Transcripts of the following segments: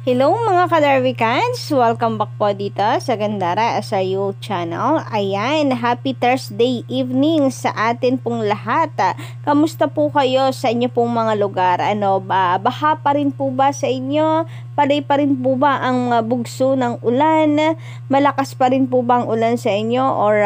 Hello mga Kadarwikans! Welcome back po dito sa Gandara sa YouTube channel. Ayan, happy Thursday evening sa atin pong lahat. Kamusta po kayo sa inyo pong mga lugar? Baha pa rin po ba sa inyo? Paday pa rin po ba ang bugso ng ulan? Malakas pa rin po ba ang ulan sa inyo? Or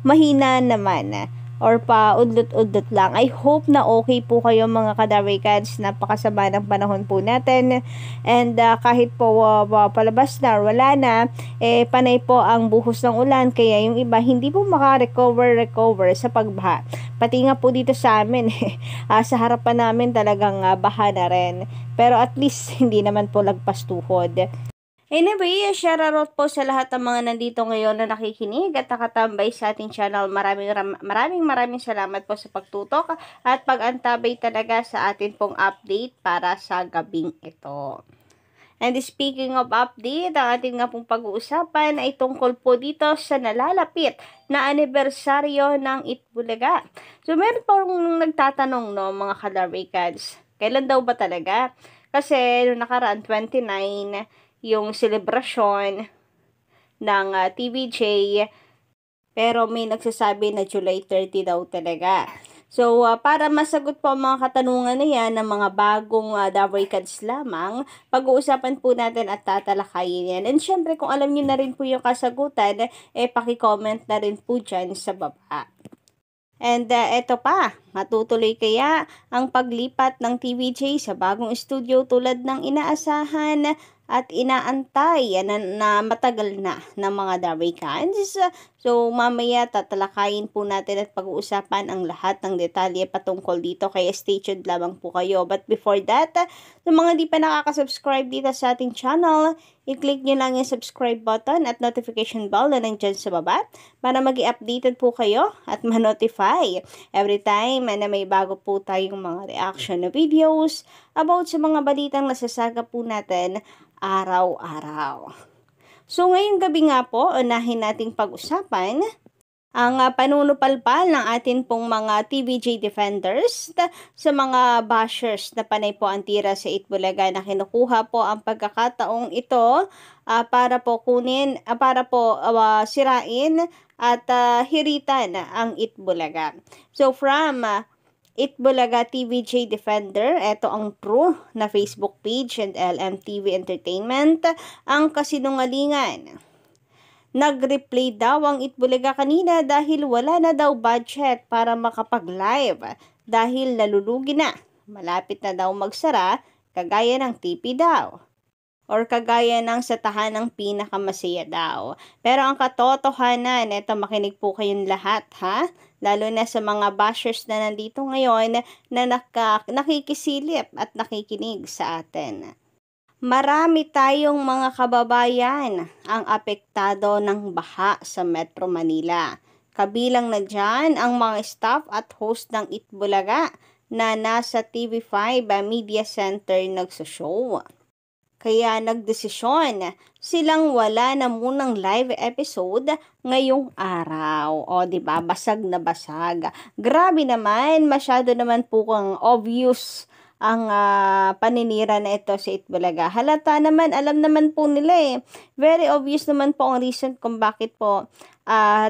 mahina naman? Or pa udlot-udlot lang. I hope na okay po kayo mga Kadarwikans. Napakasama ng panahon po natin. And kahit po palabas na or wala na, panay po ang buhos ng ulan. Kaya yung iba hindi po maka-recover sa pagbaha. Pati nga po dito sa amin, sa harapan namin talagang baha na rin. Pero at least hindi naman po lagpas tuhod. Anyway, shoutout po sa lahat ng mga nandito ngayon na nakikinig at nakatambay sa ating channel. Maraming salamat po sa pagtutok at pag-antabay talaga sa atin pong update para sa gabing ito. And speaking of update, ang ating nga pong pag-uusapan ay tungkol po dito sa nalalapit na anibersaryo ng Itbulaga. So, meron pong nagtatanong, no, mga Kadarwikans, kailan daw ba talaga? Kasi, noong nakaraan, 29, yung celebration ng TVJ, pero may nagsasabi na July 30 daw talaga. So, para masagot po ang mga katanungan na yan ng mga bagong Dabarkads lamang, pag-uusapan po natin at tatalakayin yan. And syempre, kung alam nyo na rin po yung kasagutan, paki-comment na rin po dyan sa baba. And eto pa, matutuloy kaya ang paglipat ng TVJ sa bagong studio tulad ng inaasahan at inaantay na matagal na ng mga Dabarkans? So, mamaya tatalakayin po natin at pag-uusapan ang lahat ng detalye patungkol dito. Kaya stay tuned lamang po kayo. But before that, sa mga di pa nakaka-subscribe dito sa ating channel, i-click nyo lang yung subscribe button at notification bell na nandyan sa baba para mag-i-updated po kayo at ma-notify every time na may bago po tayong mga reaction na videos about sa mga balitang nasasaga po natin araw-araw. So, ngayong gabi nga po, unahin nating pag-usapan ang panunupalpal ng atin pong mga TVJ defenders sa mga bashers na panay po ang tira sa Itbulaga na kinukuha po ang pagkakataong ito para po sirain at hiritan ang Itbulaga. So, from Itbulaga TVJ Defender, ito ang true na Facebook page and LMTV Entertainment, ang kasinungalingan. Nag-replay daw ang Itbulaga kanina dahil wala na daw budget para makapag-live dahil nalulugi na. Malapit na daw magsara, kagaya ng TV daw. Or kagaya ng sa tahanang pinakamasaya daw. Pero ang katotohanan, eto makinig po kayong lahat ha, lalo na sa mga bashers na nandito ngayon na nakikisilip at nakikinig sa atin. Marami tayong mga kababayan ang apektado ng baha sa Metro Manila. Kabilang na dyan ang mga staff at host ng Itbulaga na nasa TV5 Media Center nagsushow. Kaya nagdesisyon silang wala na munang live episode ngayong araw. O, diba? Basag na basag. Grabe naman, masyado naman po kang obvious ang paninira na ito sa Itbulaga. Halata naman, alam naman po nila Very obvious naman po ang reason kung bakit po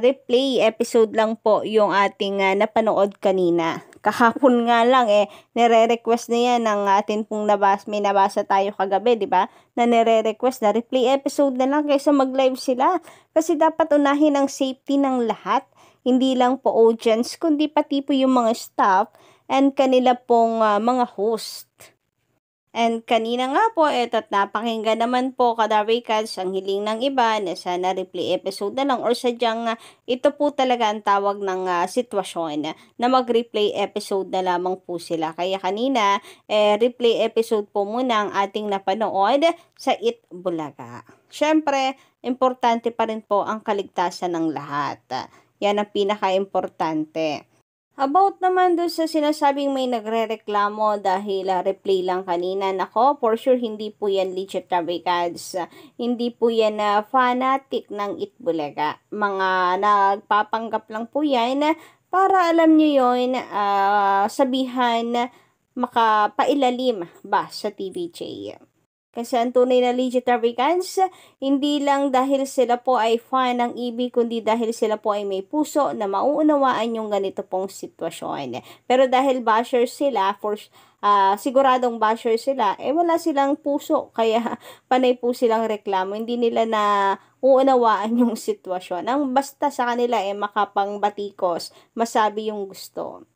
replay episode lang po yung ating napanood kanina. Kahapon nga lang nire-request na yan ng atin pong may nabasa tayo kagabi, di ba? Na nire-request na replay episode na lang kaysa mag-live sila. Kasi dapat unahin ang safety ng lahat. Hindi lang po audience, kundi pati po yung mga staff and kanila pong mga host. And kanina nga po, at napakinggan naman po Kadarwikans ang hiling ng iba na sana replay episode na lang or sadyang ito po talaga ang tawag ng sitwasyon na mag-replay episode na lamang po sila. Kaya kanina, replay episode po muna ang ating napanood sa Itbulaga. Siyempre, importante pa rin po ang kaligtasan ng lahat. Yan ang pinaka-importante. About naman doon sa sinasabing may nagre-reklamo dahil replay lang kanina. Nako, for sure hindi po yan legit Dabarkads. Hindi po yan fanatic ng Itbulaga. Mga nagpapanggap lang po yan para alam nyo yun, sabihan makapailalim ba sa TVJ. Kasi ang tunay na legit Americans, hindi lang dahil sila po ay fan ng EB, kundi dahil sila po ay may puso na mauunawaan yung ganito pong sitwasyon. Pero dahil basher sila, siguradong basher sila, wala silang puso, kaya panay po silang reklamo. Hindi nila na uunawaan yung sitwasyon. Ang basta sa kanila makapangbatikos, masabi yung gusto.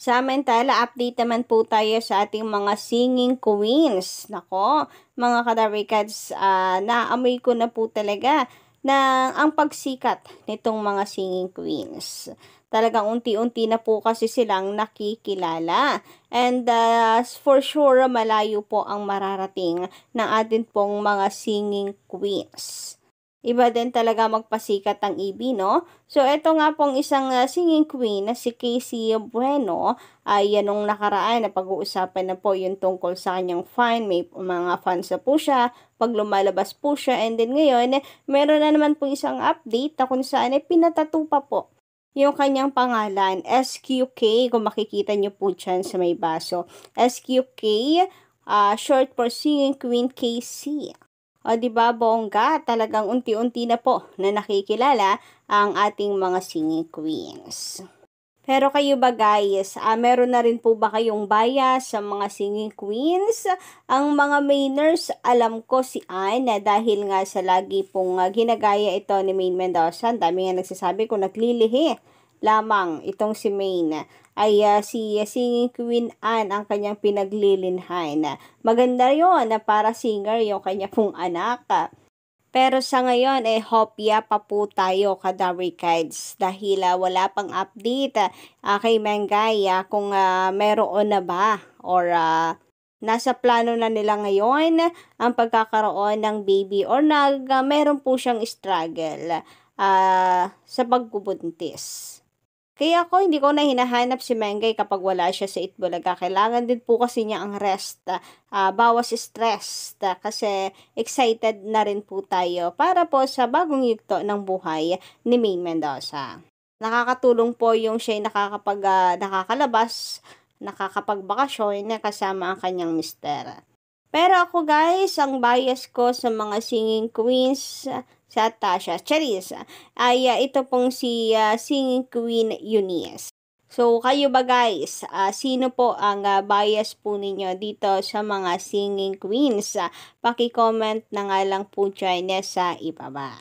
Samantala, update naman po tayo sa ating mga singing queens. Nako, mga kadarikats, naamoy ko na po talaga na ang pagsikat nitong mga singing queens. Talagang unti-unti na po kasi silang nakikilala. And for sure, malayo po ang mararating ng atin pong mga singing queens. Iba din talaga magpasikat ang EB, no? So, ito nga pong isang singing queen na si Casey Bueno, ay nung nakaraan na pag-uusapan na po yung tungkol sa kanyang fan. May mga fans na po siya, pag lumalabas po siya. And then ngayon, meron na naman po isang update na kung saan pinatattoo pa po yung kanyang pangalan, SQK, kung makikita nyo po dyan sa may baso. SQK, short for Singing Queen Casey. O diba, bongga, talagang unti-unti na po na nakikilala ang ating mga singing queens. Pero kayo ba guys, meron na rin po ba kayong bias sa mga singing queens? Ang mga mainers, alam ko si Anne, dahil nga sa lagi pong ginagaya ito ni Maine Mendoza, dami nga nagsasabi ko naglilihi lamang itong si Maine, ay si singing queen Anne ang kanyang pinaglilinhan. Maganda yon na para singer yung kanya pong anak. Pero sa ngayon, hopya pa po tayo kadarikaids dahil wala pang update kay Mengay kung meron na ba or nasa plano na nila ngayon ang pagkakaroon ng baby or meron po siyang struggle sa pagbubuntis. Kaya ako hindi ko na hinahanap si Mengay kapag wala siya sa Itbulaga. Kailangan din po kasi niya ang rest, bawas stress, kasi excited na rin po tayo para po sa bagong yugto ng buhay ni Maine Mendoza. Nakakatulong po yung siya nakakalabas, nakakapagbakasyon na kasama ang kanyang mister. Pero ako guys, ang bias ko sa mga singing queens sa Tasha Charis ay ito pong si singing queen Eunice. So kayo ba guys, sino po ang bias po ninyo dito sa mga singing queens? Paki-comment na nga lang po dyan sa ibaba.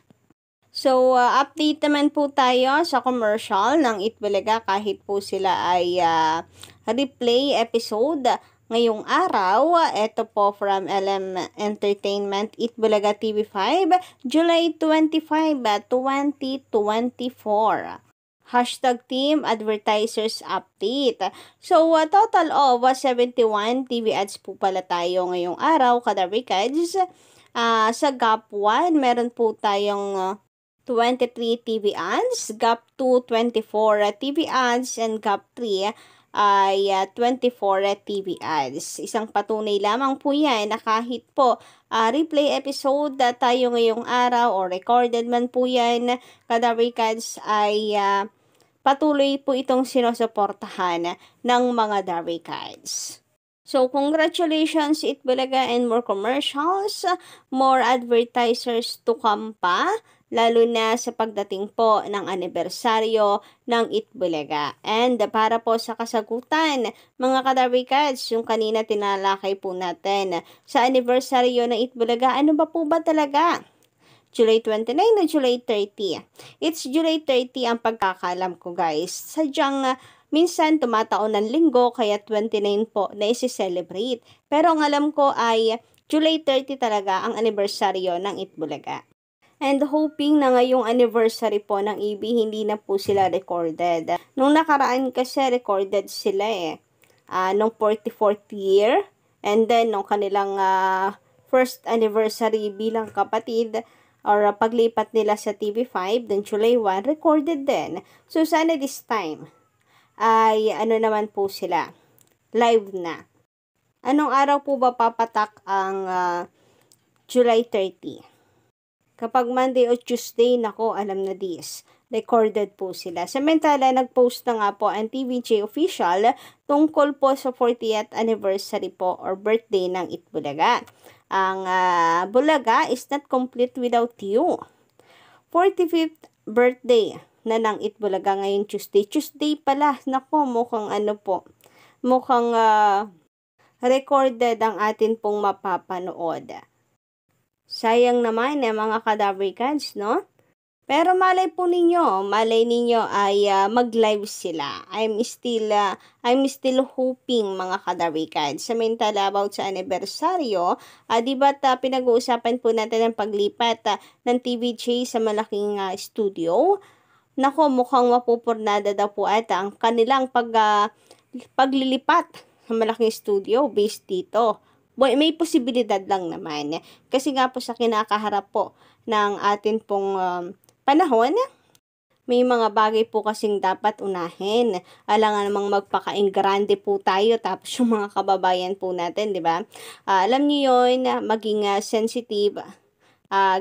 So, update naman po tayo sa commercial ng Itbulaga kahit po sila ay replay episode. Ngayong araw, ito po from LM Entertainment, Itbulaga TV5, July 25, 2024. Hashtag Team Advertisers Update. So, total of 71 TV ads po pala tayo ngayong araw, kadarikads. Sa Gap 1, meron po tayong 23 TV ads, Gap 2, 24 TV ads, and Gap 3 ay 24 TV ads. Isang patunay lamang po yan na kahit po replay episode tayo ngayong araw o recorded man po yan, kadarikads ay patuloy po itong sinusuportahan ng mga darikads. So, congratulations Itbulaga and more commercials, more advertisers to come pa, lalo na sa pagdating po ng anibersaryo ng Itbulaga. And para po sa kasagutan, mga kadarikads, yung kanina tinalakay po natin sa anibersaryo ng Itbulaga, ano ba po ba talaga? July 29 na July 30? It's July 30 ang pagkakalam ko guys. Sadyang minsan tumataon ng linggo kaya 29 po na isi-celebrate. Pero ang alam ko ay July 30 talaga ang anibersaryo ng Itbulaga. And hoping na ngayong anniversary po ng EB, hindi na po sila recorded. Nung nakaraan kasi recorded sila nung 44th year. And then nung kanilang first anniversary bilang kapatid or paglipat nila sa TV5, then July 1, recorded din. So sana this time ay naman po sila, live na. Anong araw po ba papatak ang July 30? Kapag Monday o Tuesday, nako, alam na this. Recorded po sila. Samantala, nag-post na nga po ang TVJ official tungkol po sa 40th anniversary po or birthday ng Itbulaga. Ang Bulaga is not complete without you. 45th birthday na ng Itbulaga ngayong Tuesday. Tuesday pala. Nako, mukhang mukhang recorded ang atin pong mapapanood. Sayang naman mga kadabricans, no? Pero malay ninyo ay mag-live sila. I'm still hoping mga kadabricans. Samantala about sa anibersaryo, di ba't pinag-uusapan po natin ang paglipat ng TVJ sa malaking studio? Nako, mukhang mapupurnada daw po ata ang kanilang paglilipat sa malaking studio based dito. May posibilidad lang naman. Kasi nga po sa kinakaharap po ng atin pong panahon, may mga bagay po kasing dapat unahin. Alangan namang magpaka-ingrande po tayo tapos yung mga kababayan po natin, di ba? Alam niyo yun, maging sensitive.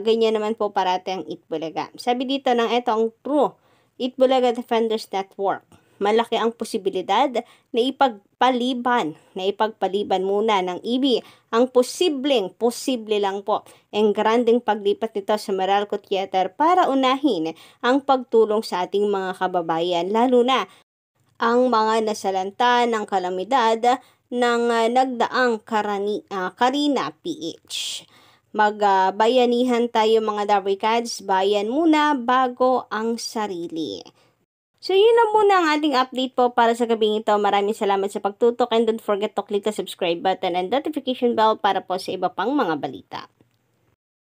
Ganyan naman po parati ang Itbulaga. Sabi dito ng ang True Itbulaga Defenders Network. Malaki ang posibilidad na ipagpaliban muna ng IBI ang posible lang po, ang granding paglipat nito sa Meralco Theater para unahin ang pagtulong sa ating mga kababayan, lalo na ang mga nasalanta ng kalamidad ng nagdaang Karina PH. Magbayanihan tayo mga Dabricans, bayan muna bago ang sarili. So, yun lang muna ang ating update po para sa gabing ito. Maraming salamat sa pagtutok and don't forget to click the subscribe button and notification bell para po sa iba pang mga balita.